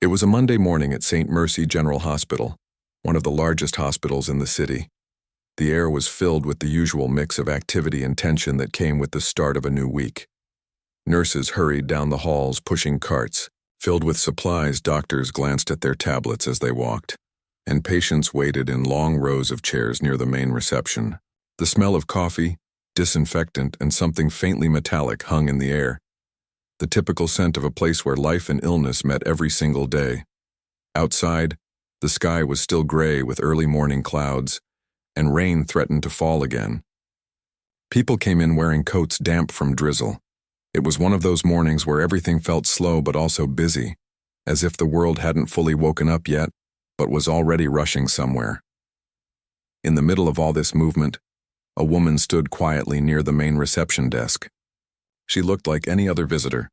It was a Monday morning at St. Mercy General Hospital, one of the largest hospitals in the city. The air was filled with the usual mix of activity and tension that came with the start of a new week. Nurses hurried down the halls pushing carts. Filled with supplies, doctors glanced at their tablets as they walked, and patients waited in long rows of chairs near the main reception. The smell of coffee, disinfectant, and something faintly metallic hung in the air, the typical scent of a place where life and illness met every single day. Outside, the sky was still gray with early morning clouds, and rain threatened to fall again. People came in wearing coats damp from drizzle. It was one of those mornings where everything felt slow but also busy, as if the world hadn't fully woken up yet, but was already rushing somewhere. In the middle of all this movement, a woman stood quietly near the main reception desk. She looked like any other visitor.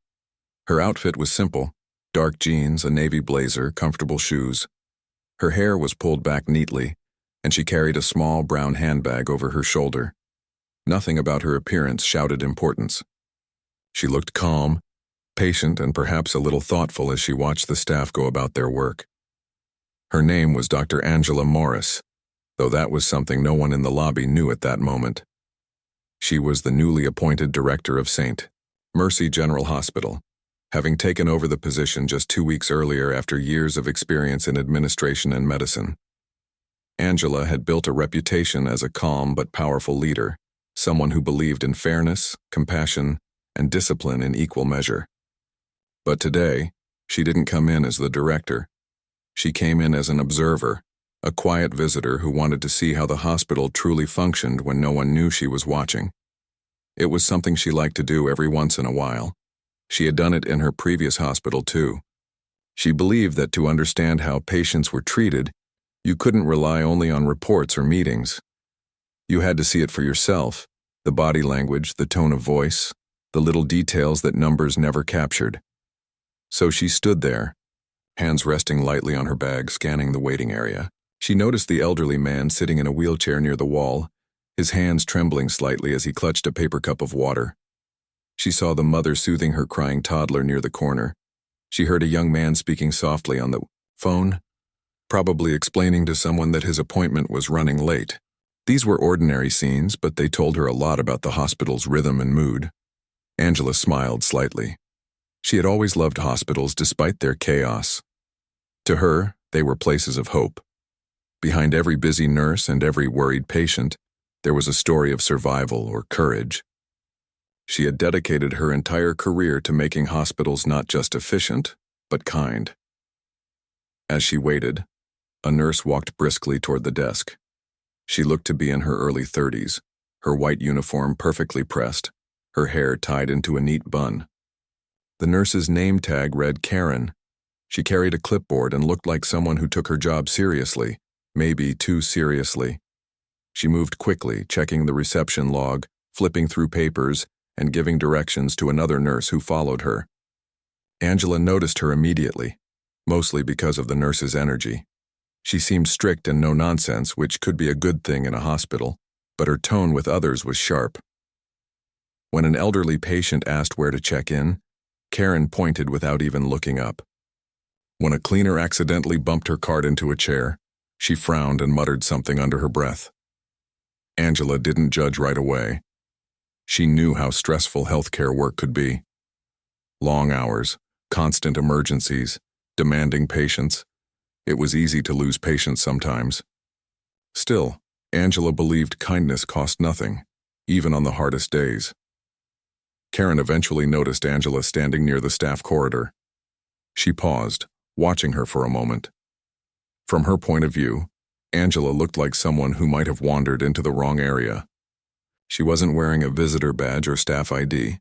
Her outfit was simple: dark jeans, a navy blazer, comfortable shoes. Her hair was pulled back neatly, and she carried a small brown handbag over her shoulder. Nothing about her appearance shouted importance. She looked calm, patient, and perhaps a little thoughtful as she watched the staff go about their work. Her name was Dr. Angela Morris, though that was something no one in the lobby knew at that moment. She was the newly appointed director of St. Mercy General Hospital, having taken over the position just 2 weeks earlier after years of experience in administration and medicine. Angela had built a reputation as a calm but powerful leader, someone who believed in fairness, compassion, and discipline in equal measure. But today, she didn't come in as the director. She came in as an observer, a quiet visitor who wanted to see how the hospital truly functioned when no one knew she was watching. It was something she liked to do every once in a while. She had done it in her previous hospital too. She believed that to understand how patients were treated, you couldn't rely only on reports or meetings. You had to see it for yourself: the body language, the tone of voice, the little details that numbers never captured. So she stood there, hands resting lightly on her bag, scanning the waiting area. She noticed the elderly man sitting in a wheelchair near the wall, his hands trembling slightly as he clutched a paper cup of water. She saw the mother soothing her crying toddler near the corner. She heard a young man speaking softly on the phone, probably explaining to someone that his appointment was running late. These were ordinary scenes, but they told her a lot about the hospital's rhythm and mood. Angela smiled slightly. She had always loved hospitals despite their chaos. To her, they were places of hope. Behind every busy nurse and every worried patient, there was a story of survival or courage. She had dedicated her entire career to making hospitals not just efficient, but kind. As she waited, a nurse walked briskly toward the desk. She looked to be in her early 30s, her white uniform perfectly pressed, her hair tied into a neat bun. The nurse's name tag read Karen. She carried a clipboard and looked like someone who took her job seriously, maybe too seriously. She moved quickly, checking the reception log, flipping through papers, and giving directions to another nurse who followed her. Angela noticed her immediately, mostly because of the nurse's energy. She seemed strict and no-nonsense, which could be a good thing in a hospital, but her tone with others was sharp. When an elderly patient asked where to check in, Karen pointed without even looking up. When a cleaner accidentally bumped her cart into a chair, she frowned and muttered something under her breath. Angela didn't judge right away. She knew how stressful healthcare work could be. Long hours, constant emergencies, demanding patience. It was easy to lose patience sometimes. Still, Angela believed kindness cost nothing, even on the hardest days. Karen eventually noticed Angela standing near the staff corridor. She paused, watching her for a moment. From her point of view, Angela looked like someone who might have wandered into the wrong area. She wasn't wearing a visitor badge or staff ID,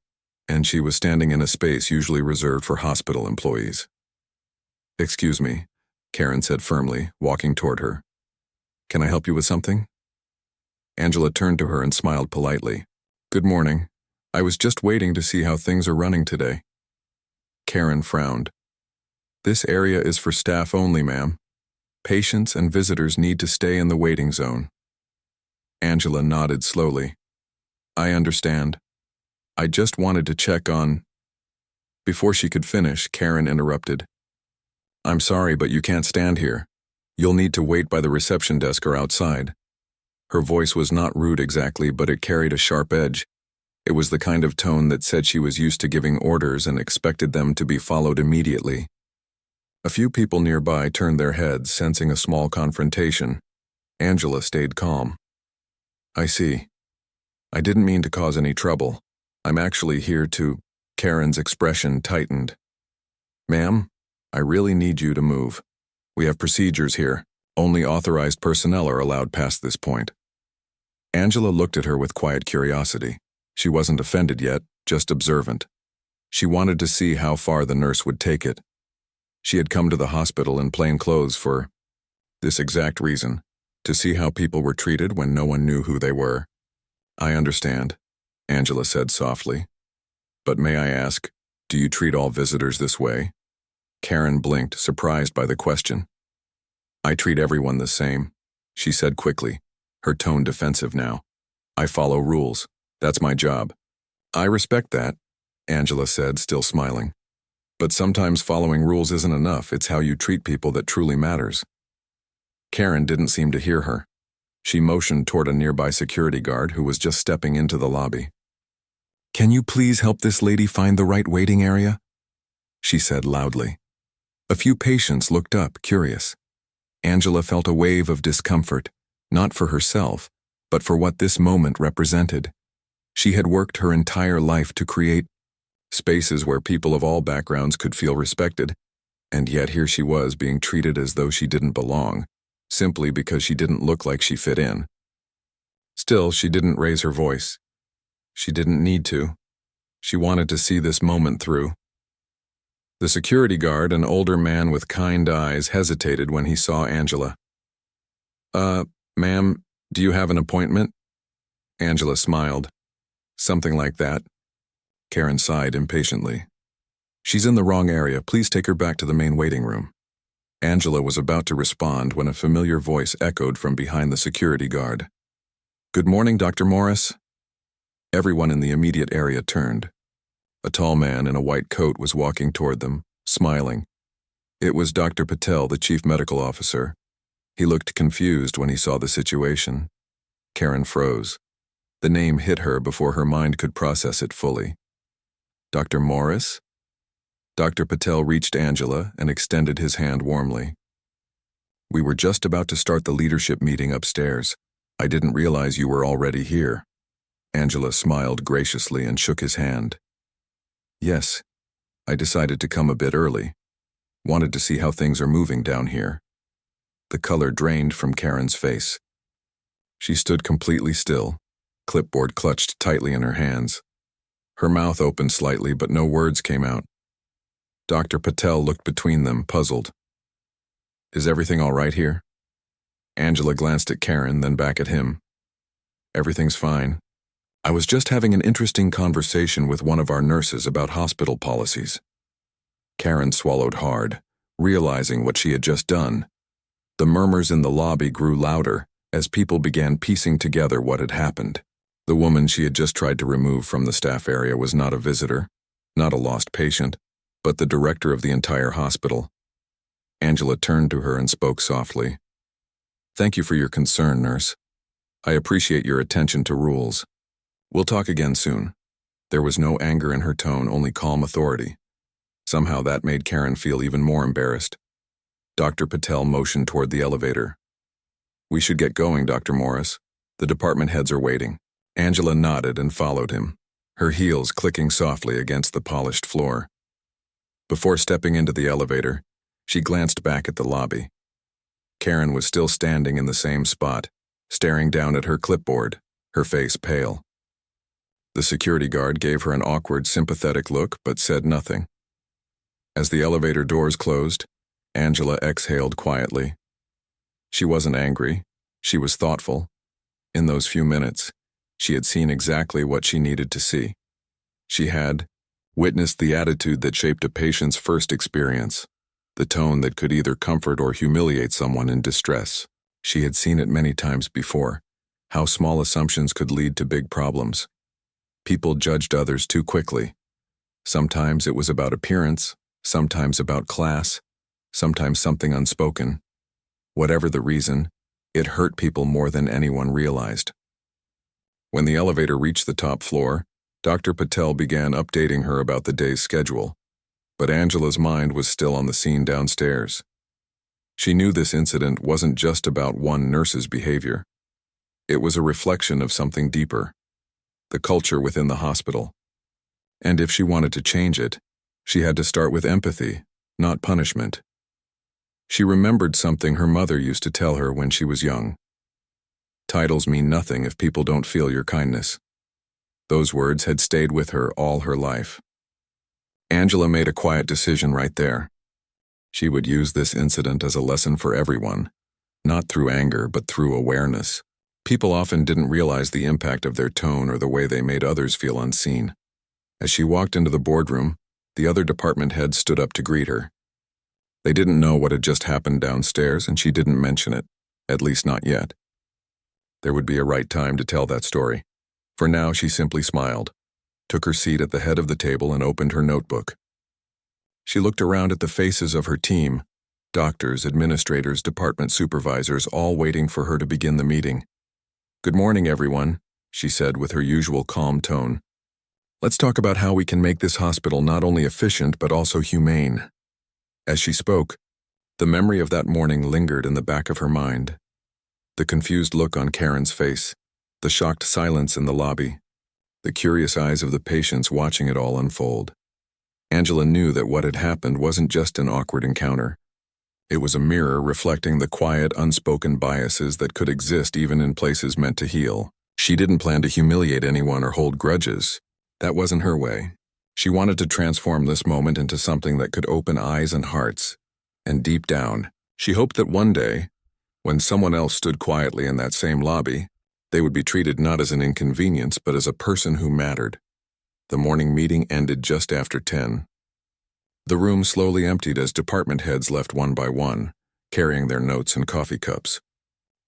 and she was standing in a space usually reserved for hospital employees. "Excuse me," Karen said firmly, walking toward her. "Can I help you with something?" Angela turned to her and smiled politely. "Good morning. I was just waiting to see how things are running today." Karen frowned. "This area is for staff only, ma'am. Patients and visitors need to stay in the waiting zone." Angela nodded slowly. "I understand. I just wanted to check on—" Before she could finish, Karen interrupted. "I'm sorry, but you can't stand here. You'll need to wait by the reception desk or outside." Her voice was not rude exactly, but it carried a sharp edge. It was the kind of tone that said she was used to giving orders and expected them to be followed immediately. A few people nearby turned their heads, sensing a small confrontation. Angela stayed calm. "I see. I didn't mean to cause any trouble. I'm actually here to—" Karen's expression tightened. "Ma'am, I really need you to move. We have procedures here. Only authorized personnel are allowed past this point." Angela looked at her with quiet curiosity. She wasn't offended yet, just observant. She wanted to see how far the nurse would take it. She had come to the hospital in plain clothes for this exact reason, to see how people were treated when no one knew who they were. "I understand," Angela said softly. "But may I ask, do you treat all visitors this way?" Karen blinked, surprised by the question. "I treat everyone the same," she said quickly, her tone defensive now. "I follow rules. That's my job." "I respect that," Angela said, still smiling. "But sometimes following rules isn't enough. It's how you treat people that truly matters." Karen didn't seem to hear her. She motioned toward a nearby security guard who was just stepping into the lobby. "Can you please help this lady find the right waiting area?" she said loudly. A few patients looked up, curious. Angela felt a wave of discomfort, not for herself, but for what this moment represented. She had worked her entire life to create spaces where people of all backgrounds could feel respected, and yet here she was being treated as though she didn't belong, simply because she didn't look like she fit in. Still, she didn't raise her voice. She didn't need to. She wanted to see this moment through. The security guard, an older man with kind eyes, hesitated when he saw Angela. Ma'am, do you have an appointment?" Angela smiled. "Something like that." Karen sighed impatiently. "She's in the wrong area. Please take her back to the main waiting room." Angela was about to respond when a familiar voice echoed from behind the security guard. "Good morning, Dr. Morris." Everyone in the immediate area turned. A tall man in a white coat was walking toward them, smiling. It was Dr. Patel, the chief medical officer. He looked confused when he saw the situation. Karen froze. The name hit her before her mind could process it fully. "Dr. Morris?" Dr. Patel reached Angela and extended his hand warmly. "We were just about to start the leadership meeting upstairs. I didn't realize you were already here." Angela smiled graciously and shook his hand. "Yes, I decided to come a bit early. Wanted to see how things are moving down here." The color drained from Karen's face. She stood completely still, clipboard clutched tightly in her hands. Her mouth opened slightly, but no words came out. Dr. Patel looked between them, puzzled. "Is everything all right here?" Angela glanced at Karen, then back at him. "Everything's fine. I was just having an interesting conversation with one of our nurses about hospital policies." Karen swallowed hard, realizing what she had just done. The murmurs in the lobby grew louder as people began piecing together what had happened. The woman she had just tried to remove from the staff area was not a visitor, not a lost patient, but the director of the entire hospital. Angela turned to her and spoke softly. "Thank you for your concern, nurse. I appreciate your attention to rules. We'll talk again soon." There was no anger in her tone, only calm authority. Somehow that made Karen feel even more embarrassed. Dr. Patel motioned toward the elevator. "We should get going, Dr. Morris. The department heads are waiting." Angela nodded and followed him, her heels clicking softly against the polished floor. Before stepping into the elevator, she glanced back at the lobby. Karen was still standing in the same spot, staring down at her clipboard, her face pale. The security guard gave her an awkward, sympathetic look, but said nothing. As the elevator doors closed, Angela exhaled quietly. She wasn't angry. She was thoughtful. In those few minutes, she had seen exactly what she needed to see. She had witnessed the attitude that shaped a patient's first experience, the tone that could either comfort or humiliate someone in distress. She had seen it many times before, how small assumptions could lead to big problems. People judged others too quickly. Sometimes it was about appearance, sometimes about class, sometimes something unspoken. Whatever the reason, it hurt people more than anyone realized. When the elevator reached the top floor, Dr. Patel began updating her about the day's schedule, but Angela's mind was still on the scene downstairs. She knew this incident wasn't just about one nurse's behavior. It was a reflection of something deeper, the culture within the hospital. And if she wanted to change it, she had to start with empathy, not punishment. She remembered something her mother used to tell her when she was young. Titles mean nothing if people don't feel your kindness. Those words had stayed with her all her life. Angela made a quiet decision right there. She would use this incident as a lesson for everyone, not through anger but through awareness. People often didn't realize the impact of their tone or the way they made others feel unseen. As she walked into the boardroom, the other department heads stood up to greet her. They didn't know what had just happened downstairs, and she didn't mention it, at least not yet. There would be a right time to tell that story. For now, she simply smiled, took her seat at the head of the table, and opened her notebook. She looked around at the faces of her team, doctors, administrators, department supervisors, all waiting for her to begin the meeting. "Good morning, everyone," she said with her usual calm tone. "Let's talk about how we can make this hospital not only efficient but also humane." As she spoke, the memory of that morning lingered in the back of her mind. The confused look on Karen's face, the shocked silence in the lobby, the curious eyes of the patients watching it all unfold. Angela knew that what had happened wasn't just an awkward encounter. It was a mirror reflecting the quiet, unspoken biases that could exist even in places meant to heal. She didn't plan to humiliate anyone or hold grudges. That wasn't her way. She wanted to transform this moment into something that could open eyes and hearts. And deep down, she hoped that one day, when someone else stood quietly in that same lobby, they would be treated not as an inconvenience but as a person who mattered. The morning meeting ended just after 10. The room slowly emptied as department heads left one by one, carrying their notes and coffee cups.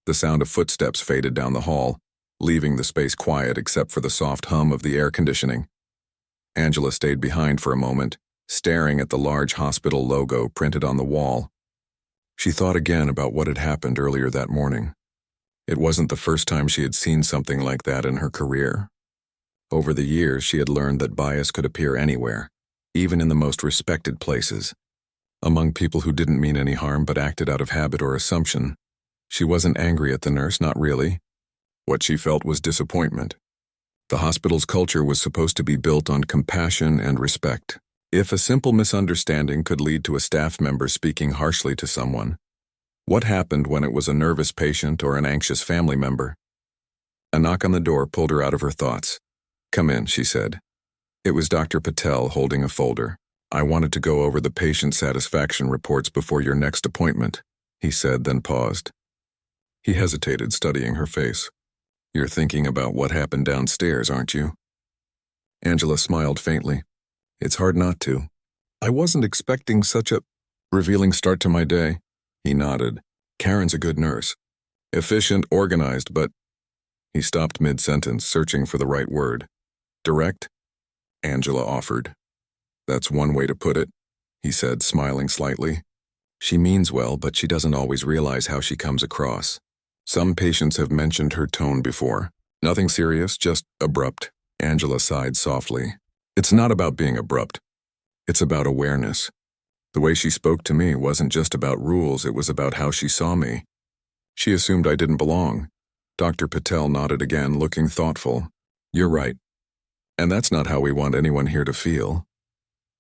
The sound of footsteps faded down the hall, leaving the space quiet except for the soft hum of the air conditioning. Angela stayed behind for a moment, staring at the large hospital logo printed on the wall. She thought again about what had happened earlier that morning. It wasn't the first time she had seen something like that in her career. Over the years, she had learned that bias could appear anywhere, even in the most respected places. Among people who didn't mean any harm but acted out of habit or assumption. She wasn't angry at the nurse, not really. What she felt was disappointment. The hospital's culture was supposed to be built on compassion and respect. If a simple misunderstanding could lead to a staff member speaking harshly to someone, what happened when it was a nervous patient or an anxious family member? A knock on the door pulled her out of her thoughts. "Come in," she said. It was Dr. Patel holding a folder. "I wanted to go over the patient satisfaction reports before your next appointment," he said, then paused. He hesitated, studying her face. "You're thinking about what happened downstairs, aren't you?" Angela smiled faintly. "It's hard not to. I wasn't expecting such a revealing start to my day." He nodded. "Karen's a good nurse. Efficient, organized, but—" He stopped mid-sentence, searching for the right word. "Direct?" Angela offered. "That's one way to put it," he said, smiling slightly. "She means well, but she doesn't always realize how she comes across. Some patients have mentioned her tone before. Nothing serious, just abrupt." Angela sighed softly. "It's not about being abrupt. It's about awareness. The way she spoke to me wasn't just about rules, it was about how she saw me. She assumed I didn't belong." Dr. Patel nodded again, looking thoughtful. "You're right. And that's not how we want anyone here to feel."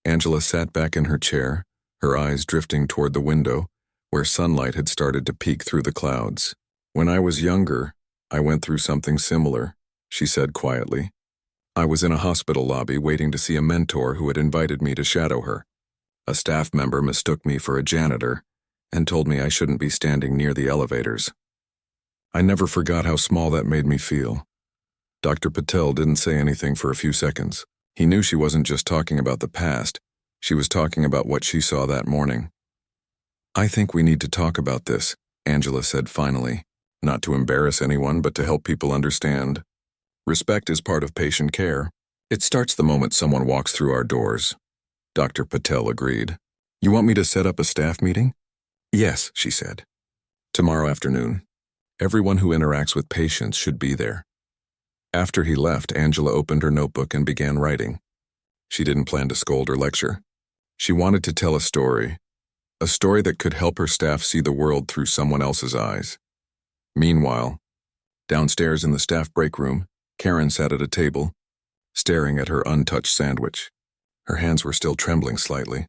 Angela sat back in her chair, her eyes drifting toward the window, where sunlight had started to peek through the clouds. "When I was younger, I went through something similar," she said quietly. "I was in a hospital lobby waiting to see a mentor who had invited me to shadow her. A staff member mistook me for a janitor and told me I shouldn't be standing near the elevators. I never forgot how small that made me feel." Dr. Patel didn't say anything for a few seconds. He knew she wasn't just talking about the past, she was talking about what she saw that morning. "I think we need to talk about this," Angela said finally, "not to embarrass anyone but to help people understand. Respect is part of patient care. It starts the moment someone walks through our doors." Dr. Patel agreed. You want me to set up a staff meeting? Yes, she said. Tomorrow afternoon. Everyone who interacts with patients should be there. After he left, Angela opened her notebook and began writing. She didn't plan to scold or lecture. She wanted to tell a story that could help her staff see the world through someone else's eyes. Meanwhile, downstairs in the staff break room, Karen sat at a table, staring at her untouched sandwich. Her hands were still trembling slightly.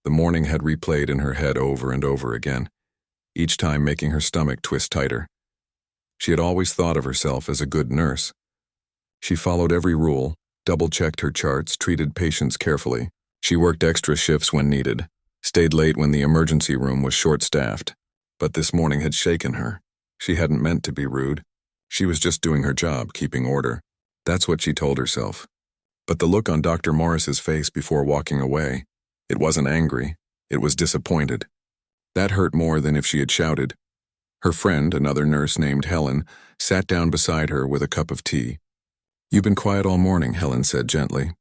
The morning had replayed in her head over and over again, each time making her stomach twist tighter. She had always thought of herself as a good nurse. She followed every rule, double-checked her charts, treated patients carefully. She worked extra shifts when needed, stayed late when the emergency room was short-staffed. But this morning had shaken her. She hadn't meant to be rude. She was just doing her job, keeping order. That's what she told herself. But the look on Dr. Morris's face before walking away, it wasn't angry, it was disappointed. That hurt more than if she had shouted. Her friend, another nurse named Helen, sat down beside her with a cup of tea. "You've been quiet all morning," Helen said gently.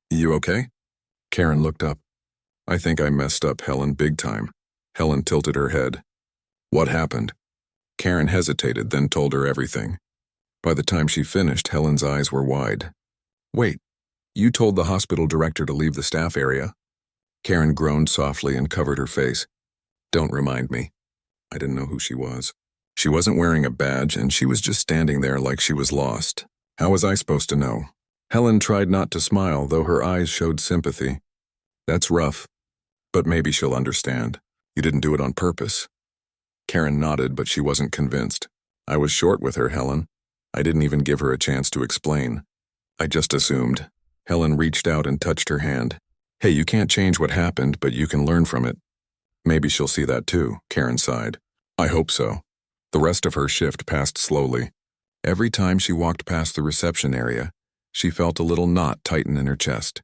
"You okay?" Karen looked up. "I think I messed up, Helen, big time." Helen tilted her head. "What happened?" Karen hesitated, then told her everything. By the time she finished, Helen's eyes were wide. "Wait, you told the hospital director to leave the staff area?" Karen groaned softly and covered her face. "Don't remind me." I didn't know who she was. She wasn't wearing a badge, and she was just standing there like she was lost. How was I supposed to know? Helen tried not to smile, though her eyes showed sympathy. "That's rough, but maybe she'll understand. You didn't do it on purpose." Karen nodded, but she wasn't convinced. "I was short with her, Helen. I didn't even give her a chance to explain. I just assumed." Helen reached out and touched her hand. "Hey, you can't change what happened, but you can learn from it." "Maybe she'll see that too," Karen sighed. "I hope so." The rest of her shift passed slowly. Every time she walked past the reception area, she felt a little knot tighten in her chest.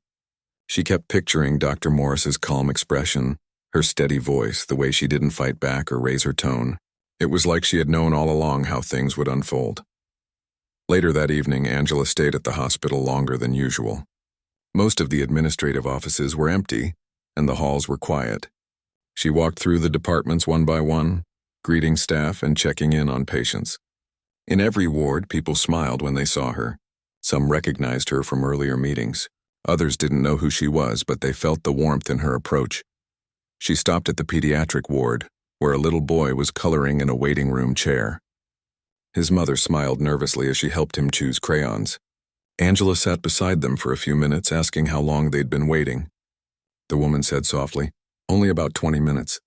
She kept picturing Dr. Morris's calm expression, her steady voice, the way she didn't fight back or raise her tone. It was like she had known all along how things would unfold. Later that evening, Angela stayed at the hospital longer than usual. Most of the administrative offices were empty, and the halls were quiet. She walked through the departments one by one, greeting staff and checking in on patients. In every ward, people smiled when they saw her. Some recognized her from earlier meetings. Others didn't know who she was, but they felt the warmth in her approach. She stopped at the pediatric ward, where a little boy was coloring in a waiting room chair. His mother smiled nervously as she helped him choose crayons. Angela sat beside them for a few minutes, asking how long they'd been waiting. The woman said softly, "Only about 20 minutes.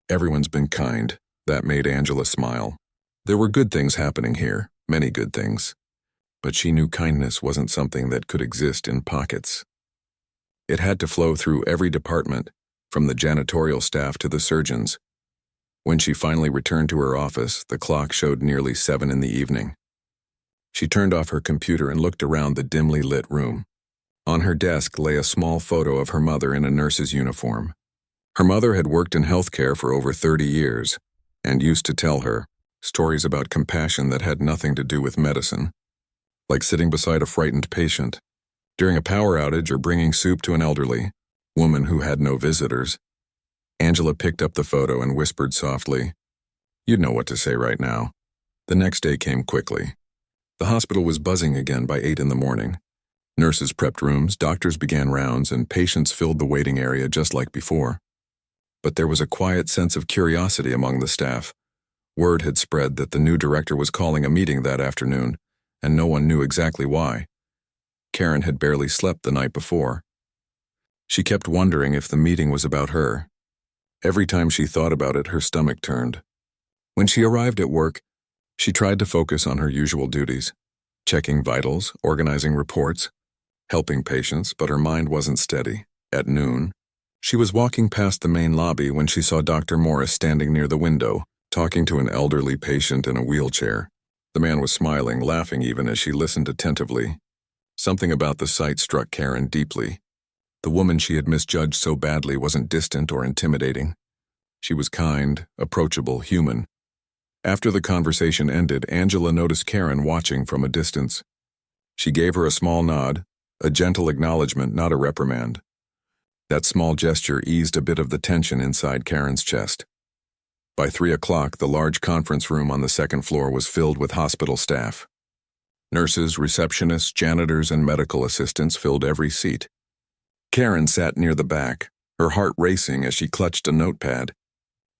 Everyone's been kind." That made Angela smile. There were good things happening here, many good things. But she knew kindness wasn't something that could exist in pockets. It had to flow through every department, from the janitorial staff to the surgeons. When she finally returned to her office, the clock showed nearly 7 in the evening. She turned off her computer and looked around the dimly lit room. On her desk lay a small photo of her mother in a nurse's uniform. Her mother had worked in healthcare for over 30 years and used to tell her stories about compassion that had nothing to do with medicine, like sitting beside a frightened patient, during a power outage, or bringing soup to an elderly woman who had no visitors. Angela picked up the photo and whispered softly, "You'd know what to say right now." The next day came quickly. The hospital was buzzing again by 8 in the morning. Nurses prepped rooms, doctors began rounds, and patients filled the waiting area just like before. But there was a quiet sense of curiosity among the staff. Word had spread that the new director was calling a meeting that afternoon, and no one knew exactly why. Karen had barely slept the night before. She kept wondering if the meeting was about her. Every time she thought about it, her stomach turned. When she arrived at work, she tried to focus on her usual duties, checking vitals, organizing reports, helping patients, but her mind wasn't steady. At noon, she was walking past the main lobby when she saw Dr. Morris standing near the window, talking to an elderly patient in a wheelchair. The man was smiling, laughing even as she listened attentively. Something about the sight struck Karen deeply. The woman she had misjudged so badly wasn't distant or intimidating. She was kind, approachable, human. After the conversation ended, Angela noticed Karen watching from a distance. She gave her a small nod, a gentle acknowledgement, not a reprimand. That small gesture eased a bit of the tension inside Karen's chest. By 3 o'clock, the large conference room on the second floor was filled with hospital staff. Nurses, receptionists, janitors, and medical assistants filled every seat. Karen sat near the back, her heart racing as she clutched a notepad,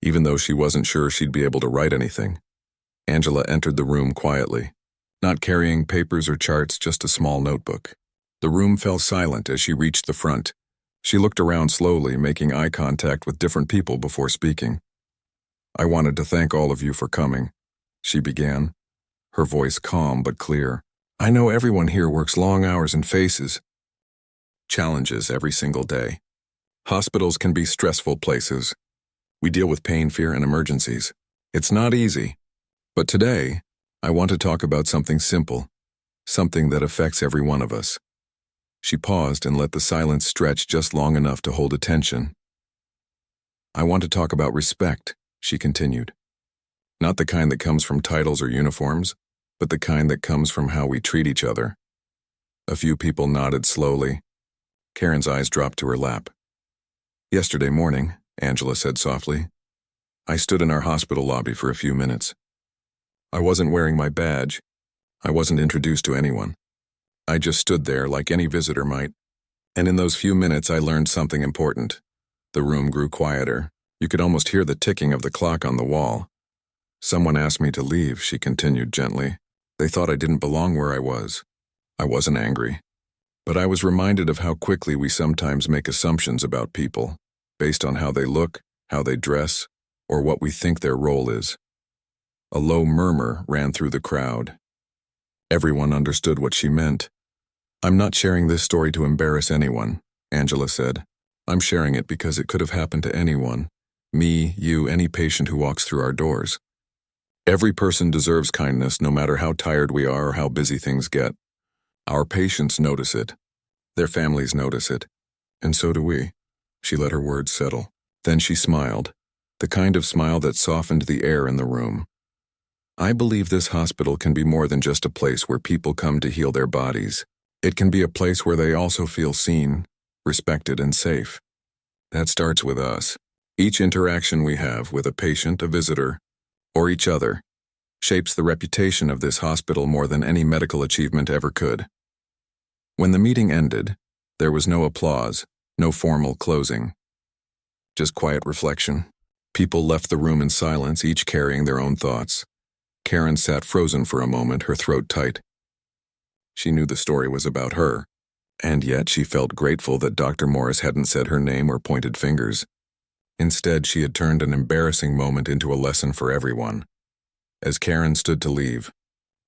even though she wasn't sure she'd be able to write anything. Angela entered the room quietly, not carrying papers or charts, just a small notebook. The room fell silent as she reached the front. She looked around slowly, making eye contact with different people before speaking. "I wanted to thank all of you for coming," she began, her voice calm but clear. "I know everyone here works long hours and faces challenges every single day. Hospitals can be stressful places. We deal with pain, fear, and emergencies. It's not easy. But today, I want to talk about something simple, something that affects every one of us." She paused and let the silence stretch just long enough to hold attention. "I want to talk about respect," she continued. "Not the kind that comes from titles or uniforms, but the kind that comes from how we treat each other." A few people nodded slowly. Karen's eyes dropped to her lap. "Yesterday morning," Angela said softly, "I stood in our hospital lobby for a few minutes. I wasn't wearing my badge. I wasn't introduced to anyone. I just stood there like any visitor might. And in those few minutes I learned something important." The room grew quieter. You could almost hear the ticking of the clock on the wall. "Someone asked me to leave," she continued gently. "They thought I didn't belong where I was." I wasn't angry. But I was reminded of how quickly we sometimes make assumptions about people, based on how they look, how they dress, or what we think their role is. A low murmur ran through the crowd. Everyone understood what she meant. "I'm not sharing this story to embarrass anyone," Angela said. "I'm sharing it because it could have happened to anyone. Me, you, any patient who walks through our doors. Every person deserves kindness, no matter how tired we are or how busy things get. Our patients notice it. Their families notice it. And so do we." She let her words settle. Then she smiled, the kind of smile that softened the air in the room. "I believe this hospital can be more than just a place where people come to heal their bodies. It can be a place where they also feel seen, respected, and safe. That starts with us. Each interaction we have with a patient, a visitor, or each other shapes the reputation of this hospital more than any medical achievement ever could." When the meeting ended, there was no applause, no formal closing. Just quiet reflection. People left the room in silence, each carrying their own thoughts. Karen sat frozen for a moment, her throat tight. She knew the story was about her, and yet she felt grateful that Dr. Morris hadn't said her name or pointed fingers. Instead, she had turned an embarrassing moment into a lesson for everyone. As Karen stood to leave,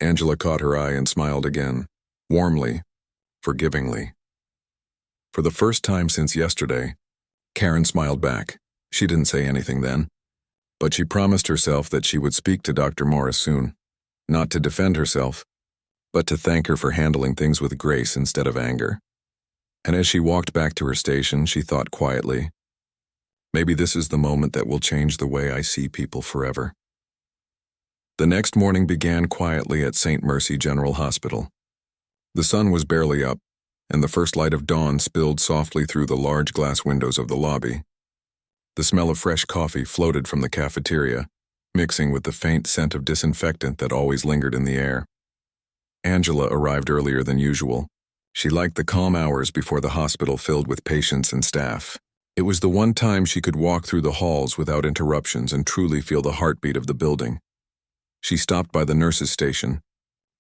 Angela caught her eye and smiled again, warmly, forgivingly. For the first time since yesterday, Karen smiled back. She didn't say anything then, but she promised herself that she would speak to Dr. Morris soon, not to defend herself, but to thank her for handling things with grace instead of anger. And as she walked back to her station, she thought quietly, "Maybe this is the moment that will change the way I see people forever." The next morning began quietly at St. Mercy General Hospital. The sun was barely up, and the first light of dawn spilled softly through the large glass windows of the lobby. The smell of fresh coffee floated from the cafeteria, mixing with the faint scent of disinfectant that always lingered in the air. Angela arrived earlier than usual. She liked the calm hours before the hospital filled with patients and staff. It was the one time she could walk through the halls without interruptions and truly feel the heartbeat of the building. She stopped by the nurses' station,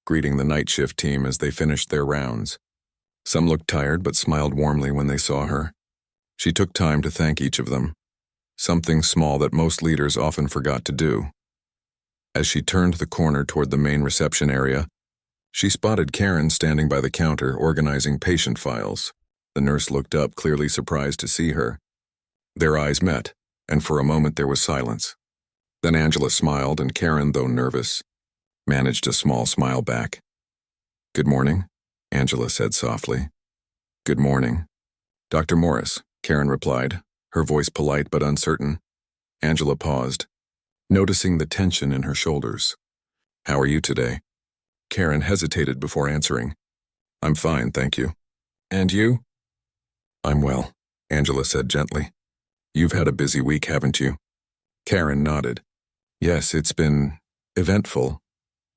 greeting the night shift team as they finished their rounds. Some looked tired but smiled warmly when they saw her. She took time to thank each of them, something small that most leaders often forgot to do. As she turned the corner toward the main reception area, she spotted Karen standing by the counter organizing patient files. The nurse looked up, clearly surprised to see her. Their eyes met, and for a moment there was silence. Then Angela smiled, and Karen, though nervous, managed a small smile back. "Good morning," Angela said softly. "Good morning." "Dr. Morris," Karen replied, her voice polite but uncertain. Angela paused, noticing the tension in her shoulders. "How are you today?" Karen hesitated before answering. "I'm fine, thank you." "And you?" "I'm well." Angela said gently. You've had a busy week, haven't you? Karen nodded. Yes, it's been eventful.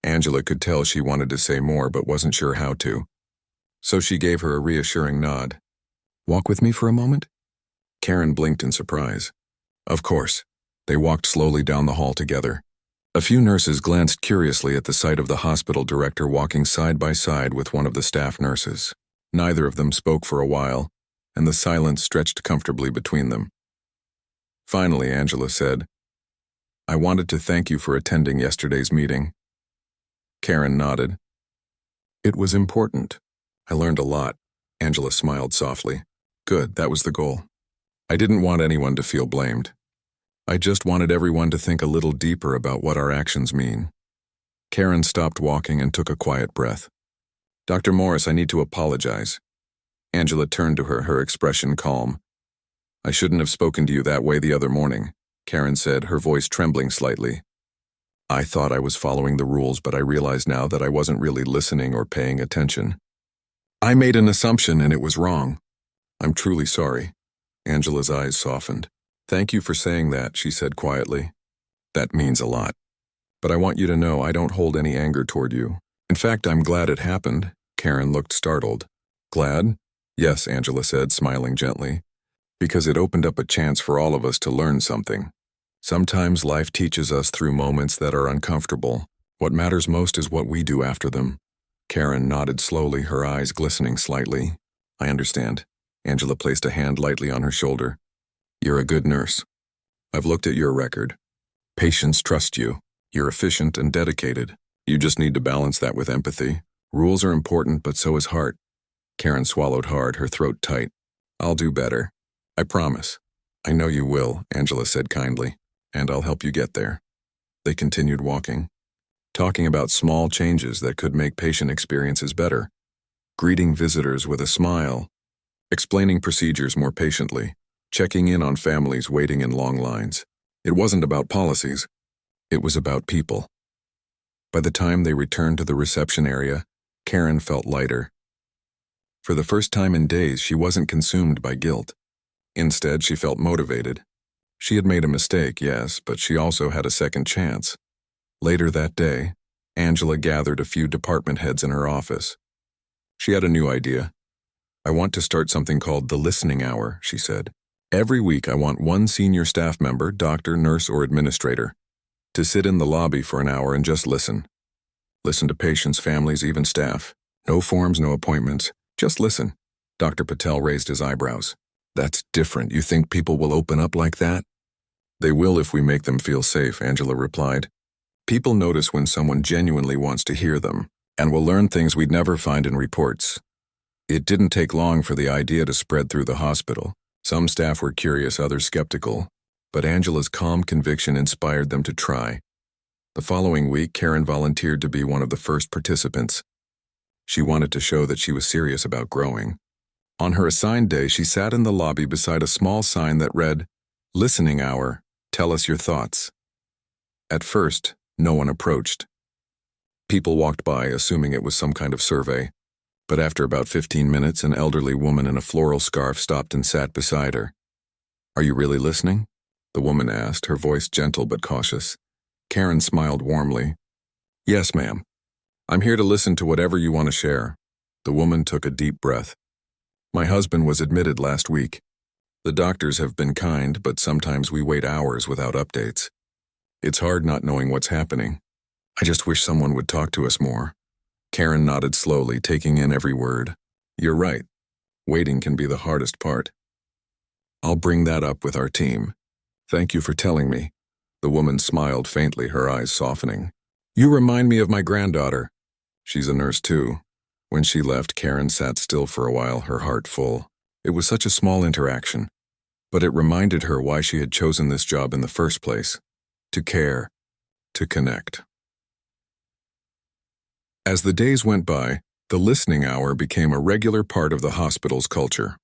Angela could tell she wanted to say more but wasn't sure how to. So she gave her a reassuring nod. Walk with me for a moment? Karen blinked in surprise. Of course. They walked slowly down the hall together. A few nurses glanced curiously at the sight of the hospital director walking side by side with one of the staff nurses. Neither of them spoke for a while, and the silence stretched comfortably between them. Finally, Angela said, I wanted to thank you for attending yesterday's meeting. Karen nodded. It was important. I learned a lot. Angela smiled softly. Good, that was the goal. I didn't want anyone to feel blamed. I just wanted everyone to think a little deeper about what our actions mean. Karen stopped walking and took a quiet breath. Dr. Morris, I need to apologize. Angela turned to her, her expression calm. I shouldn't have spoken to you that way the other morning, Karen said, her voice trembling slightly. I thought I was following the rules, but I realize now that I wasn't really listening or paying attention. I made an assumption and it was wrong. I'm truly sorry. Angela's eyes softened. Thank you for saying that, she said quietly. That means a lot. But I want you to know I don't hold any anger toward you. In fact, I'm glad it happened. Karen looked startled. Glad? Yes, Angela said, smiling gently. Because it opened up a chance for all of us to learn something. Sometimes life teaches us through moments that are uncomfortable. What matters most is what we do after them. Karen nodded slowly, her eyes glistening slightly. I understand. Angela placed a hand lightly on her shoulder. You're a good nurse. I've looked at your record. Patients trust you. You're efficient and dedicated. You just need to balance that with empathy. Rules are important, but so is heart. Karen swallowed hard, her throat tight. I'll do better. I promise. I know you will, Angela said kindly, and I'll help you get there. They continued walking, talking about small changes that could make patient experiences better, greeting visitors with a smile, explaining procedures more patiently, checking in on families waiting in long lines. It wasn't about policies. It was about people. By the time they returned to the reception area, Karen felt lighter. For the first time in days, she wasn't consumed by guilt. Instead, she felt motivated. She had made a mistake, yes, but she also had a second chance. Later that day, Angela gathered a few department heads in her office. She had a new idea. I want to start something called the listening hour, she said. Every week I want one senior staff member, doctor, nurse, or administrator, to sit in the lobby for an hour and just listen. Listen to patients, families, even staff. No forms, no appointments. Just listen. Dr. Patel raised his eyebrows. That's different. You think people will open up like that? They will if we make them feel safe, Angela replied. People notice when someone genuinely wants to hear them, and will learn things we'd never find in reports. It didn't take long for the idea to spread through the hospital. Some staff were curious, others skeptical, but Angela's calm conviction inspired them to try. The following week, Karen volunteered to be one of the first participants. She wanted to show that she was serious about growing. On her assigned day, she sat in the lobby beside a small sign that read, Listening Hour, tell us your thoughts. At first, no one approached. People walked by, assuming it was some kind of survey. But after about 15 minutes, an elderly woman in a floral scarf stopped and sat beside her. Are you really listening? The woman asked, her voice gentle but cautious. Karen smiled warmly. Yes, ma'am. I'm here to listen to whatever you want to share. The woman took a deep breath. My husband was admitted last week. The doctors have been kind, but sometimes we wait hours without updates. It's hard not knowing what's happening. I just wish someone would talk to us more. Karen nodded slowly, taking in every word. You're right. Waiting can be the hardest part. I'll bring that up with our team. Thank you for telling me. The woman smiled faintly, her eyes softening. You remind me of my granddaughter. She's a nurse too. When she left, Karen sat still for a while, her heart full. It was such a small interaction, but it reminded her why she had chosen this job in the first place. To care, to connect. As the days went by, the listening hour became a regular part of the hospital's culture.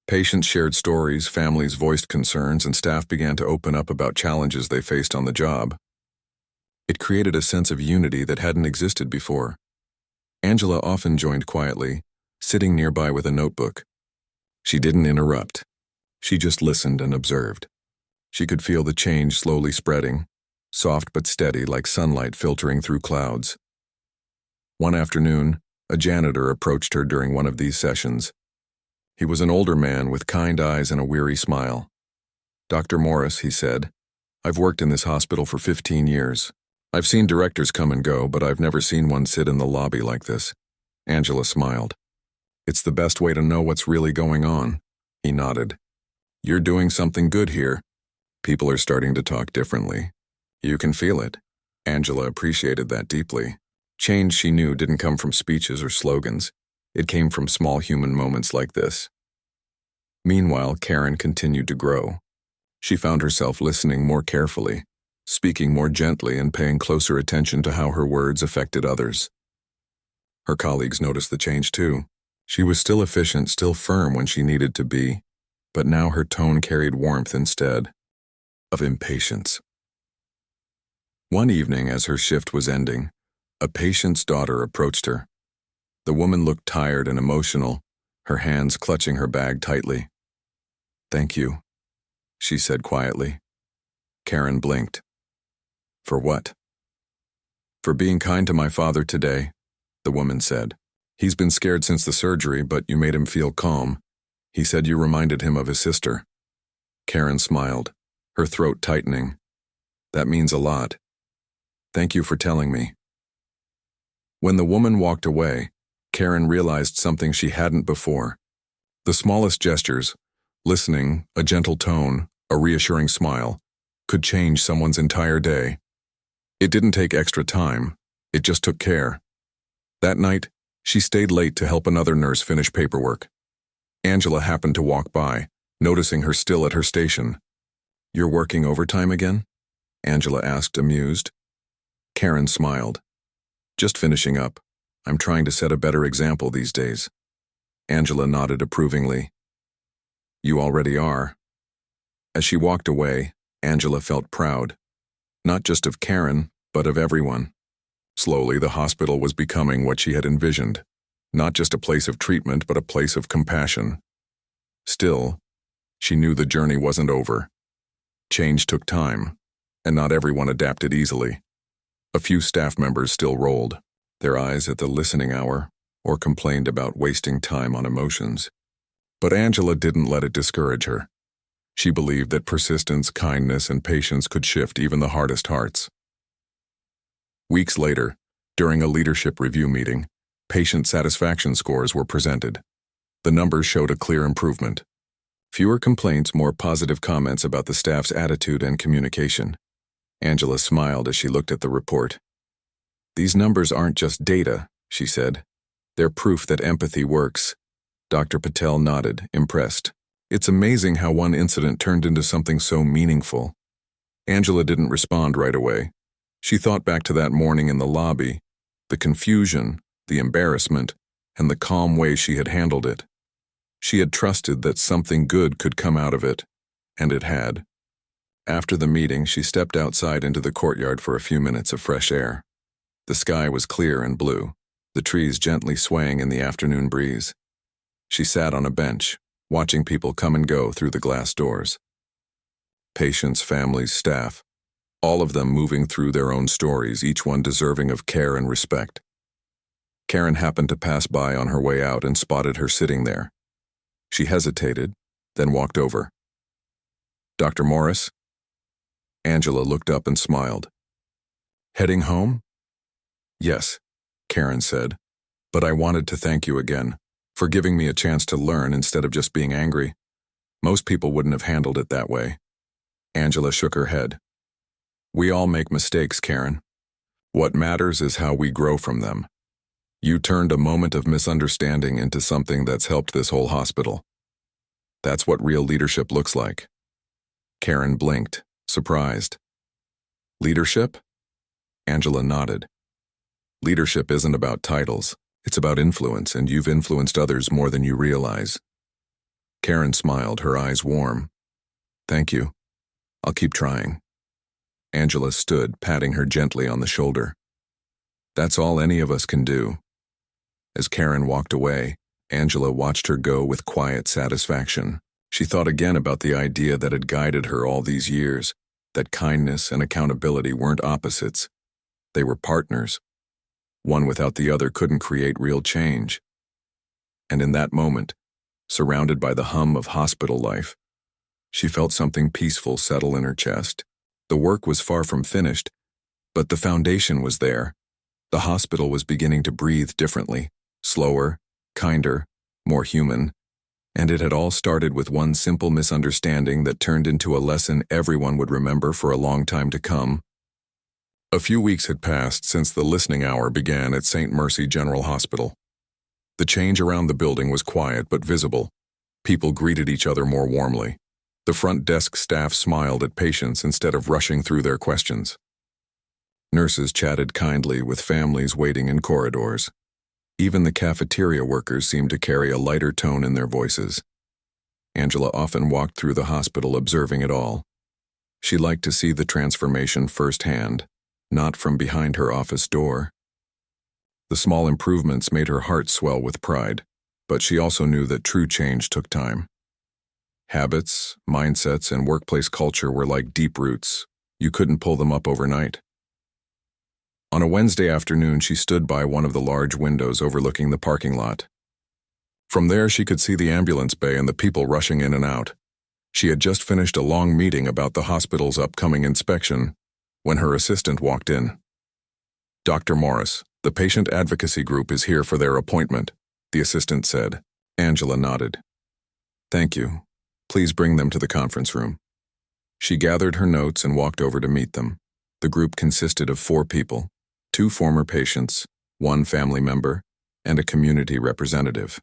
Patients shared stories, families voiced concerns, and staff began to open up about challenges they faced on the job. It created a sense of unity that hadn't existed before. Angela often joined quietly, sitting nearby with a notebook. She didn't interrupt. She just listened and observed. She could feel the change slowly spreading, soft but steady like sunlight filtering through clouds. One afternoon, a janitor approached her during one of these sessions. He was an older man with kind eyes and a weary smile. "Dr. Morris," he said, "I've worked in this hospital for 15 years. I've seen directors come and go, but I've never seen one sit in the lobby like this." Angela smiled. "It's the best way to know what's really going on." He nodded. "You're doing something good here. People are starting to talk differently. You can feel it." Angela appreciated that deeply. Change, she knew, didn't come from speeches or slogans. It came from small human moments like this. Meanwhile, Karen continued to grow. She found herself listening more carefully, speaking more gently, and paying closer attention to how her words affected others. Her colleagues noticed the change too. She was still efficient, still firm when she needed to be, but now her tone carried warmth instead of impatience. One evening, as her shift was ending, a patient's daughter approached her. The woman looked tired and emotional, her hands clutching her bag tightly. "Thank you," she said quietly. Karen blinked. "For what?" "For being kind to my father today," the woman said. "He's been scared since the surgery, but you made him feel calm. He said you reminded him of his sister." Karen smiled, her throat tightening. "That means a lot. Thank you for telling me." When the woman walked away, Karen realized something she hadn't before. The smallest gestures, listening, a gentle tone, a reassuring smile, could change someone's entire day. It didn't take extra time, it just took care. That night, she stayed late to help another nurse finish paperwork. Angela happened to walk by, noticing her still at her station. "You're working overtime again?" Angela asked, amused. Karen smiled. "Just finishing up. I'm trying to set a better example these days." Angela nodded approvingly. "You already are." As she walked away, Angela felt proud, not just of Karen, but of everyone. Slowly, the hospital was becoming what she had envisioned, not just a place of treatment, but a place of compassion. Still, she knew the journey wasn't over. Change took time, and not everyone adapted easily. A few staff members still rolled their eyes at the listening hour or complained about wasting time on emotions. But Angela didn't let it discourage her. She believed that persistence, kindness, and patience could shift even the hardest hearts. Weeks later, during a leadership review meeting, patient satisfaction scores were presented. The numbers showed a clear improvement. Fewer complaints, more positive comments about the staff's attitude and communication. Angela smiled as she looked at the report. "These numbers aren't just data," she said. "They're proof that empathy works." Dr. Patel nodded, impressed. "It's amazing how one incident turned into something so meaningful." Angela didn't respond right away. She thought back to that morning in the lobby, the confusion, the embarrassment, and the calm way she had handled it. She had trusted that something good could come out of it, and it had. After the meeting, she stepped outside into the courtyard for a few minutes of fresh air. The sky was clear and blue, the trees gently swaying in the afternoon breeze. She sat on a bench, watching people come and go through the glass doors. Patients, families, staff, all of them moving through their own stories, each one deserving of care and respect. Karen happened to pass by on her way out and spotted her sitting there. She hesitated, then walked over. "Dr. Morris?" Angela looked up and smiled. "Heading home?" "Yes," Karen said, "but I wanted to thank you again for giving me a chance to learn instead of just being angry. Most people wouldn't have handled it that way." Angela shook her head. "We all make mistakes, Karen. What matters is how we grow from them. You turned a moment of misunderstanding into something that's helped this whole hospital. That's what real leadership looks like." Karen blinked, surprised. "Leadership?" Angela nodded. "Leadership isn't about titles. It's about influence, and you've influenced others more than you realize." Karen smiled, her eyes warm. "Thank you. I'll keep trying." Angela stood, patting her gently on the shoulder. "That's all any of us can do." As Karen walked away, Angela watched her go with quiet satisfaction. She thought again about the idea that had guided her all these years, that kindness and accountability weren't opposites. They were partners. One without the other couldn't create real change. And in that moment, surrounded by the hum of hospital life, she felt something peaceful settle in her chest. The work was far from finished, but the foundation was there. The hospital was beginning to breathe differently, slower, kinder, more human, and it had all started with one simple misunderstanding that turned into a lesson everyone would remember for a long time to come. A few weeks had passed since the listening hour began at St. Mercy General Hospital. The change around the building was quiet but visible. People greeted each other more warmly. The front desk staff smiled at patients instead of rushing through their questions. Nurses chatted kindly with families waiting in corridors. Even the cafeteria workers seemed to carry a lighter tone in their voices. Angela often walked through the hospital observing it all. She liked to see the transformation firsthand, not from behind her office door. The small improvements made her heart swell with pride, but she also knew that true change took time. Habits, mindsets, and workplace culture were like deep roots. You couldn't pull them up overnight. On a Wednesday afternoon, she stood by one of the large windows overlooking the parking lot. From there, she could see the ambulance bay and the people rushing in and out. She had just finished a long meeting about the hospital's upcoming inspection when her assistant walked in. "Dr. Morris, the patient advocacy group is here for their appointment," the assistant said. Angela nodded. "Thank you. Please bring them to the conference room." She gathered her notes and walked over to meet them. The group consisted of 4 people, 2 former patients, 1 family member, and a community representative.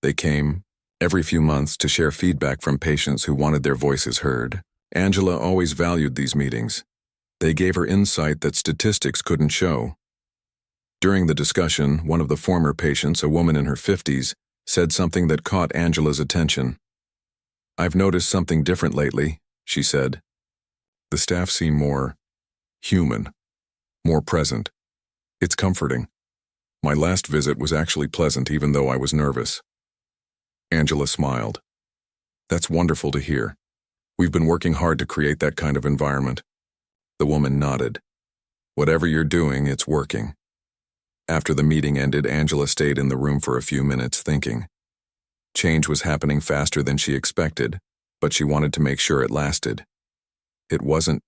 They came every few months to share feedback from patients who wanted their voices heard. Angela always valued these meetings. They gave her insight that statistics couldn't show. During the discussion, one of the former patients, a woman in her 50s, said something that caught Angela's attention. "I've noticed something different lately," she said. "The staff seem more human, more present. It's comforting. My last visit was actually pleasant even though I was nervous." Angela smiled. "That's wonderful to hear. We've been working hard to create that kind of environment." The woman nodded. "Whatever you're doing, it's working." After the meeting ended, Angela stayed in the room for a few minutes thinking. Change was happening faster than she expected, but she wanted to make sure it lasted. It wasn't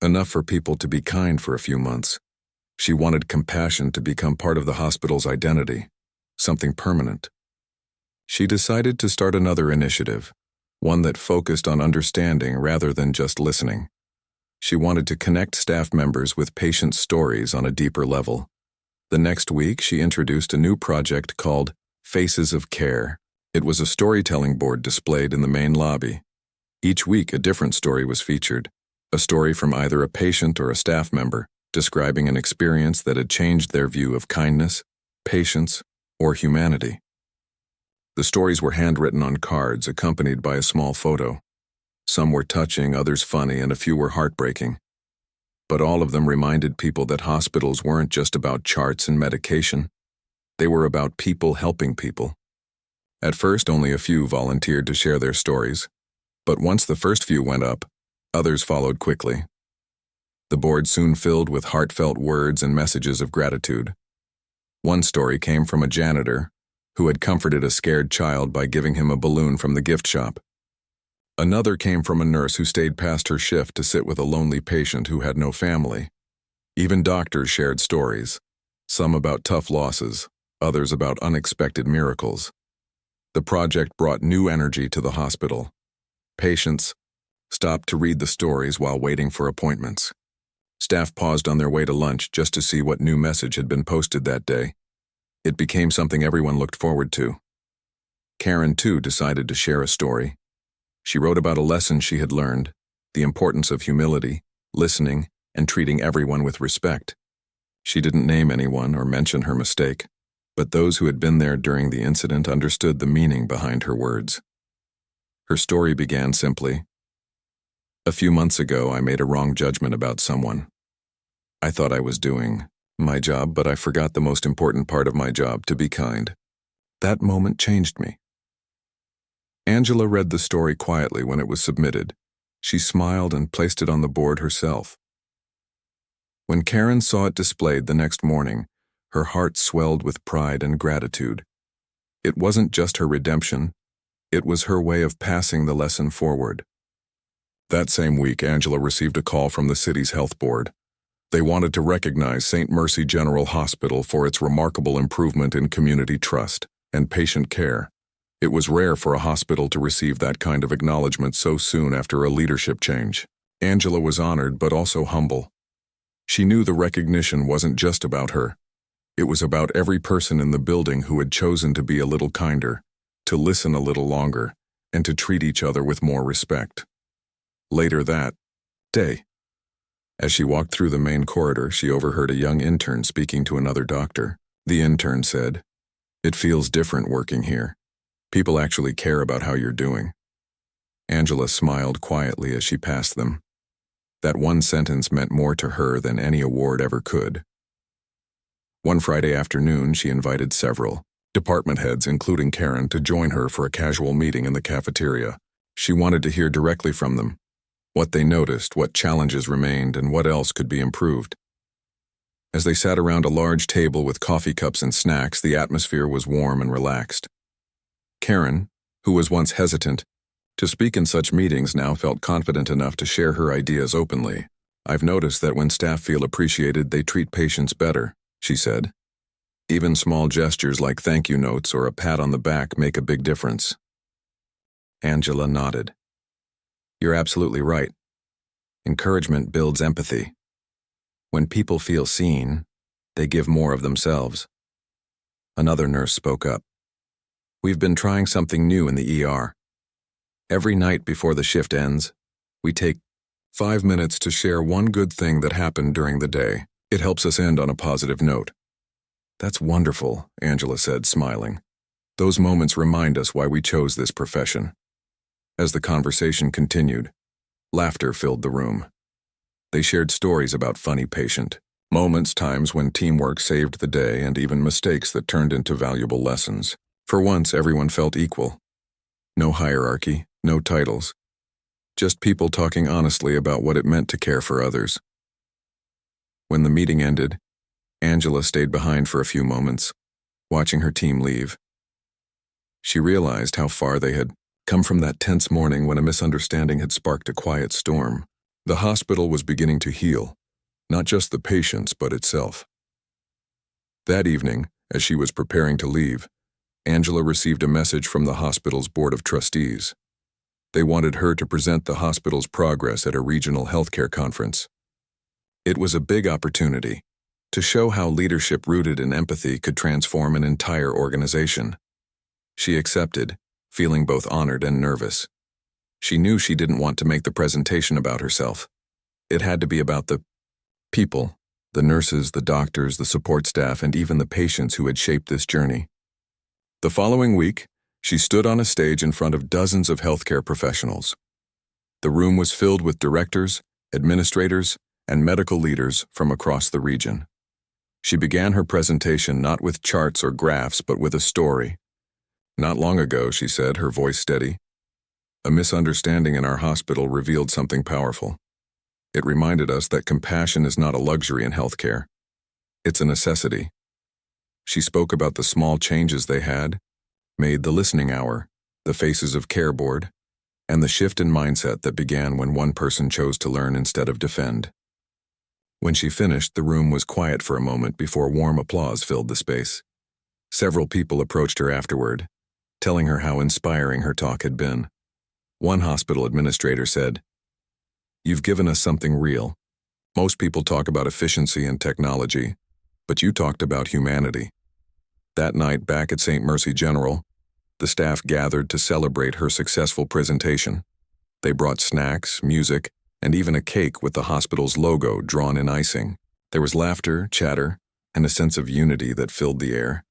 enough for people to be kind for a few months. She wanted compassion to become part of the hospital's identity, something permanent. She decided to start another initiative, one that focused on understanding rather than just listening. She wanted to connect staff members with patient stories on a deeper level. The next week, she introduced a new project called Faces of Care. It was a storytelling board displayed in the main lobby. Each week, a different story was featured, a story from either a patient or a staff member, describing an experience that had changed their view of kindness, patience, or humanity. The stories were handwritten on cards, accompanied by a small photo. Some were touching, others funny, and a few were heartbreaking. But all of them reminded people that hospitals weren't just about charts and medication. They were about people helping people. At first, only a few volunteered to share their stories, but once the first few went up, others followed quickly. The board soon filled with heartfelt words and messages of gratitude. One story came from a janitor who had comforted a scared child by giving him a balloon from the gift shop. Another came from a nurse who stayed past her shift to sit with a lonely patient who had no family. Even doctors shared stories, some about tough losses, others about unexpected miracles. The project brought new energy to the hospital. Patients stopped to read the stories while waiting for appointments. Staff paused on their way to lunch just to see what new message had been posted that day. It became something everyone looked forward to. Karen, too, decided to share a story. She wrote about a lesson she had learned, the importance of humility, listening, and treating everyone with respect. She didn't name anyone or mention her mistake, but those who had been there during the incident understood the meaning behind her words. Her story began simply, "A few months ago, I made a wrong judgment about someone. I thought I was doing my job, but I forgot the most important part of my job, to be kind. That moment changed me. Angela read the story quietly when it was submitted. She smiled and placed it on the board herself. When Karen saw it displayed the next morning, her heart swelled with pride and gratitude. It wasn't just her redemption, it was her way of passing the lesson forward. That same week, Angela received a call from the city's health board. They wanted to recognize St. Mercy General Hospital for its remarkable improvement in community trust and patient care. It was rare for a hospital to receive that kind of acknowledgement so soon after a leadership change. Angela was honored but also humble. She knew the recognition wasn't just about her. It was about every person in the building who had chosen to be a little kinder, to listen a little longer, and to treat each other with more respect. Later that day, as she walked through the main corridor, she overheard a young intern speaking to another doctor. The intern said, "It feels different working here. People actually care about how you're doing." Angela smiled quietly as she passed them. That one sentence meant more to her than any award ever could. One Friday afternoon, she invited several department heads, including Karen, to join her for a casual meeting in the cafeteria. She wanted to hear directly from them, what they noticed, what challenges remained, and what else could be improved. As they sat around a large table with coffee cups and snacks, the atmosphere was warm and relaxed. Karen, who was once hesitant to speak in such meetings, now felt confident enough to share her ideas openly. "I've noticed that when staff feel appreciated, they treat patients better," she said. "Even small gestures like thank you notes or a pat on the back make a big difference." Angela nodded. "You're absolutely right. Encouragement builds empathy. When people feel seen, they give more of themselves." Another nurse spoke up. "We've been trying something new in the ER. Every night before the shift ends, we take 5 minutes to share one good thing that happened during the day. It helps us end on a positive note." "That's wonderful," Angela said, smiling. "Those moments remind us why we chose this profession." As the conversation continued, laughter filled the room. They shared stories about funny patient moments, times when teamwork saved the day, and even mistakes that turned into valuable lessons. For once, everyone felt equal. No hierarchy, no titles. Just people talking honestly about what it meant to care for others. When the meeting ended, Angela stayed behind for a few moments, watching her team leave. She realized how far they had come from that tense morning when a misunderstanding had sparked a quiet storm. The hospital was beginning to heal, not just the patients, but itself. That evening, as she was preparing to leave, Angela received a message from the hospital's board of trustees. They wanted her to present the hospital's progress at a regional healthcare conference. It was a big opportunity to show how leadership rooted in empathy could transform an entire organization. She accepted, feeling both honored and nervous. She knew she didn't want to make the presentation about herself. It had to be about the people, the nurses, the doctors, the support staff, and even the patients who had shaped this journey. The following week, she stood on a stage in front of dozens of healthcare professionals. The room was filled with directors, administrators, and medical leaders from across the region. She began her presentation not with charts or graphs, but with a story. "Not long ago," she said, her voice steady, "a misunderstanding in our hospital revealed something powerful. It reminded us that compassion is not a luxury in healthcare. It's a necessity." She spoke about the small changes they had made: the listening hour, the faces of care board, and the shift in mindset that began when one person chose to learn instead of defend. When she finished, the room was quiet for a moment before warm applause filled the space. Several people approached her afterward, telling her how inspiring her talk had been. One hospital administrator said, "You've given us something real. Most people talk about efficiency and technology, but you talked about humanity." That night, back at St. Mercy General, the staff gathered to celebrate her successful presentation. They brought snacks, music, and even a cake with the hospital's logo drawn in icing. There was laughter, chatter, and a sense of unity that filled the air.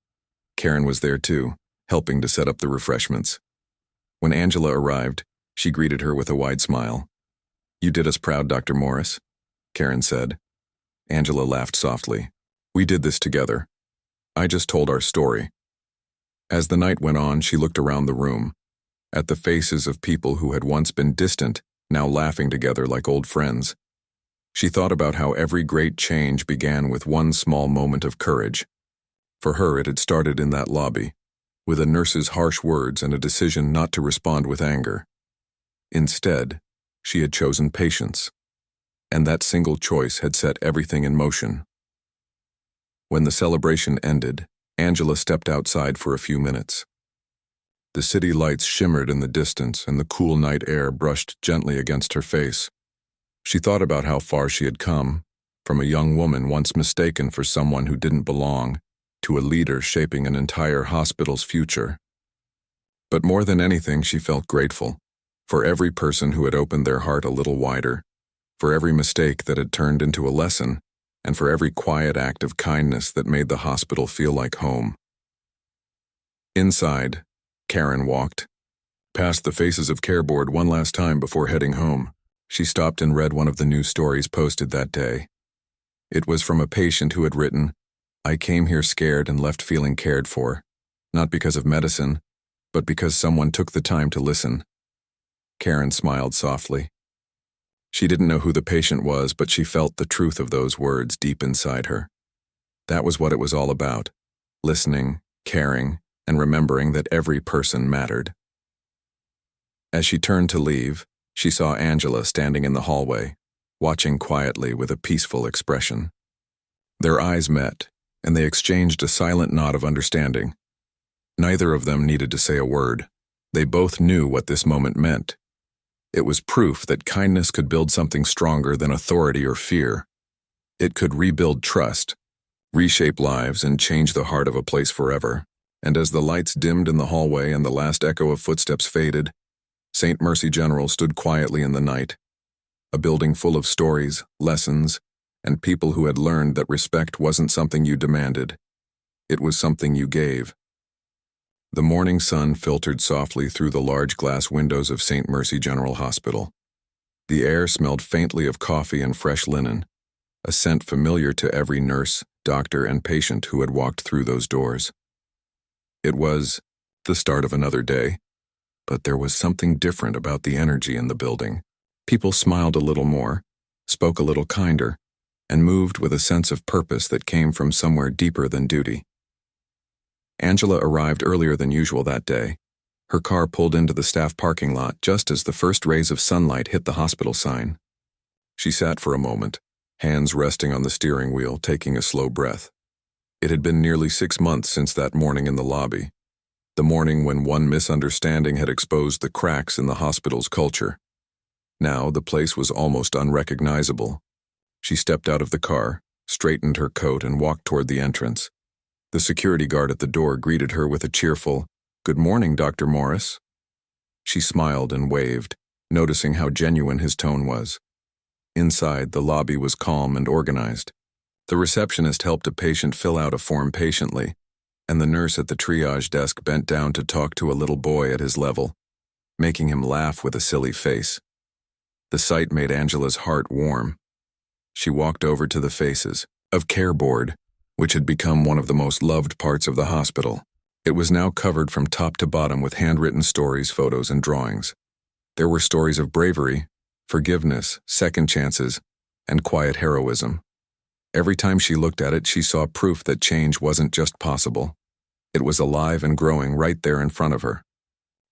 Karen was there too, helping to set up the refreshments. When Angela arrived, she greeted her with a wide smile. "You did us proud, Dr. Morris," Karen said. Angela laughed softly. "We did this together. I just told our story." As the night went on, she looked around the room. at the faces of people who had once been distant, now laughing together like old friends. She thought about how every great change began with one small moment of courage. For her, it had started in that lobby, with a nurse's harsh words and a decision not to respond with anger. Instead, she had chosen patience, and that single choice had set everything in motion. When the celebration ended, Angela stepped outside for a few minutes. The city lights shimmered in the distance, and the cool night air brushed gently against her face. She thought about how far she had come, from a young woman once mistaken for someone who didn't belong, to a leader shaping an entire hospital's future. But more than anything, she felt grateful for every person who had opened their heart a little wider, for every mistake that had turned into a lesson, and for every quiet act of kindness that made the hospital feel like home. Inside, Karen walked past the Faces of Care board one last time before heading home. She stopped and read one of the news stories posted that day. It was from a patient who had written, "I came here scared and left feeling cared for, not because of medicine, but because someone took the time to listen." Karen smiled softly. She didn't know who the patient was, but she felt the truth of those words deep inside her. That was what it was all about: listening, caring, and remembering that every person mattered. As she turned to leave, she saw Angela standing in the hallway, watching quietly with a peaceful expression. Their eyes met, and they exchanged a silent nod of understanding. Neither of them needed to say a word. They both knew what this moment meant. It was proof that kindness could build something stronger than authority or fear. It could rebuild trust, reshape lives, and change the heart of a place forever. And as the lights dimmed in the hallway and the last echo of footsteps faded, St. Mercy General stood quietly in the night, a building full of stories, lessons, and people who had learned that respect wasn't something you demanded. It was something you gave. The morning sun filtered softly through the large glass windows of St. Mercy General Hospital. The air smelled faintly of coffee and fresh linen, a scent familiar to every nurse, doctor, and patient who had walked through those doors. It was the start of another day, but there was something different about the energy in the building. People smiled a little more, spoke a little kinder, and moved with a sense of purpose that came from somewhere deeper than duty. Angela arrived earlier than usual that day. Her car pulled into the staff parking lot just as the first rays of sunlight hit the hospital sign. She sat for a moment, hands resting on the steering wheel, taking a slow breath. It had been nearly 6 months since that morning in the lobby, the morning when one misunderstanding had exposed the cracks in the hospital's culture. Now the place was almost unrecognizable. She stepped out of the car, straightened her coat, and walked toward the entrance. The security guard at the door greeted her with a cheerful, "Good morning, Dr. Morris." She smiled and waved, noticing how genuine his tone was. Inside, the lobby was calm and organized. The receptionist helped a patient fill out a form patiently, and the nurse at the triage desk bent down to talk to a little boy at his level, making him laugh with a silly face. The sight made Angela's heart warm. She walked over to the Faces of Care board, which had become one of the most loved parts of the hospital. It was now covered from top to bottom with handwritten stories, photos, and drawings. There were stories of bravery, forgiveness, second chances, and quiet heroism. Every time she looked at it, she saw proof that change wasn't just possible. It was alive and growing right there in front of her.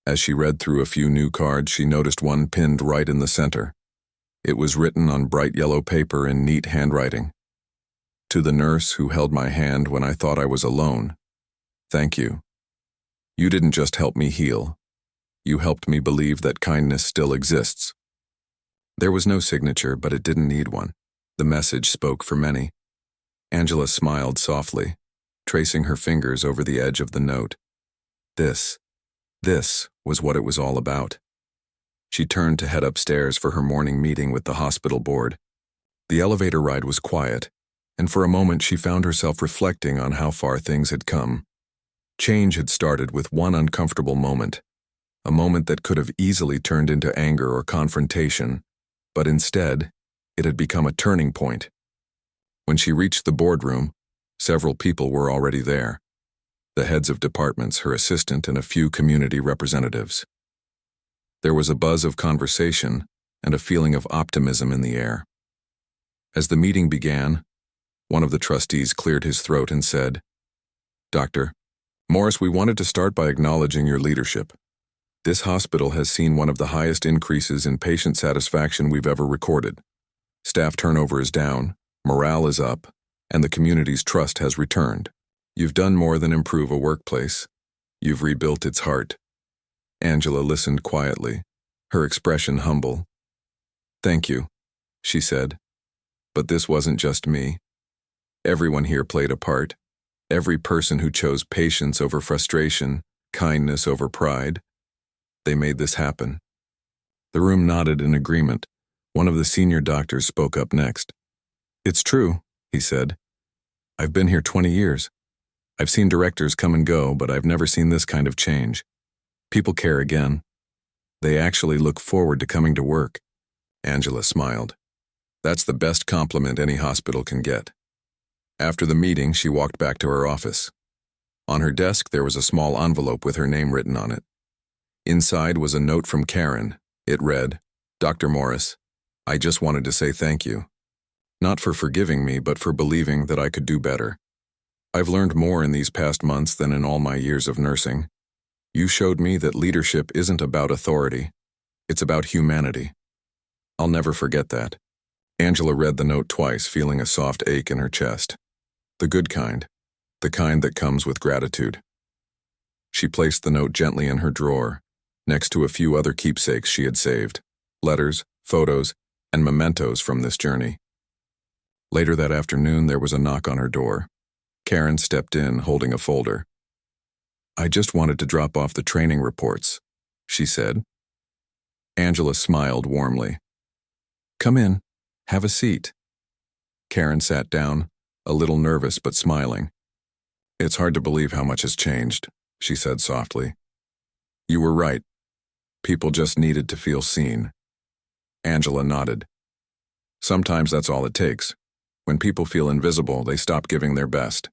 As she read through a few new cards, she noticed one pinned right in the center. It was written on bright yellow paper in neat handwriting. "To the nurse who held my hand when I thought I was alone, thank you. You didn't just help me heal. You helped me believe that kindness still exists." There was no signature, but it didn't need one. The message spoke for many. Angela smiled softly, tracing her fingers over the edge of the note. This was what it was all about. She turned to head upstairs for her morning meeting with the hospital board. The elevator ride was quiet, and for a moment she found herself reflecting on how far things had come. Change had started with one uncomfortable moment, a moment that could have easily turned into anger or confrontation, but instead, it had become a turning point. When she reached the boardroom, several people were already there. The heads of departments, her assistant, and a few community representatives. There was a buzz of conversation and a feeling of optimism in the air. As the meeting began, one of the trustees cleared his throat and said, "Dr. Morris, we wanted to start by acknowledging your leadership. This hospital has seen one of the highest increases in patient satisfaction we've ever recorded. Staff turnover is down, morale is up, and the community's trust has returned. You've done more than improve a workplace. You've rebuilt its heart." Angela listened quietly, her expression humble. "Thank you," she said. "But this wasn't just me. Everyone here played a part. Every person who chose patience over frustration, kindness over pride. They made this happen." The room nodded in agreement. One of the senior doctors spoke up next. "It's true," he said. "I've been here 20 years. I've seen directors come and go, but I've never seen this kind of change. People care again. They actually look forward to coming to work." Angela smiled. "That's the best compliment any hospital can get." After the meeting, she walked back to her office. On her desk, there was a small envelope with her name written on it. Inside was a note from Karen. It read, "Dr. Morris, I just wanted to say thank you. Not for forgiving me, but for believing that I could do better. I've learned more in these past months than in all my years of nursing. You showed me that leadership isn't about authority. It's about humanity. I'll never forget that." Angela read the note twice, feeling a soft ache in her chest. The good kind. The kind that comes with gratitude. She placed the note gently in her drawer, next to a few other keepsakes she had saved, letters, photos, and mementos from this journey. Later that afternoon, there was a knock on her door. Karen stepped in, holding a folder. "I just wanted to drop off the training reports," she said. Angela smiled warmly. "Come in. Have a seat." Karen sat down, a little nervous but smiling. "It's hard to believe how much has changed," she said softly. "You were right. People just needed to feel seen." Angela nodded. "Sometimes that's all it takes. When people feel invisible, they stop giving their best."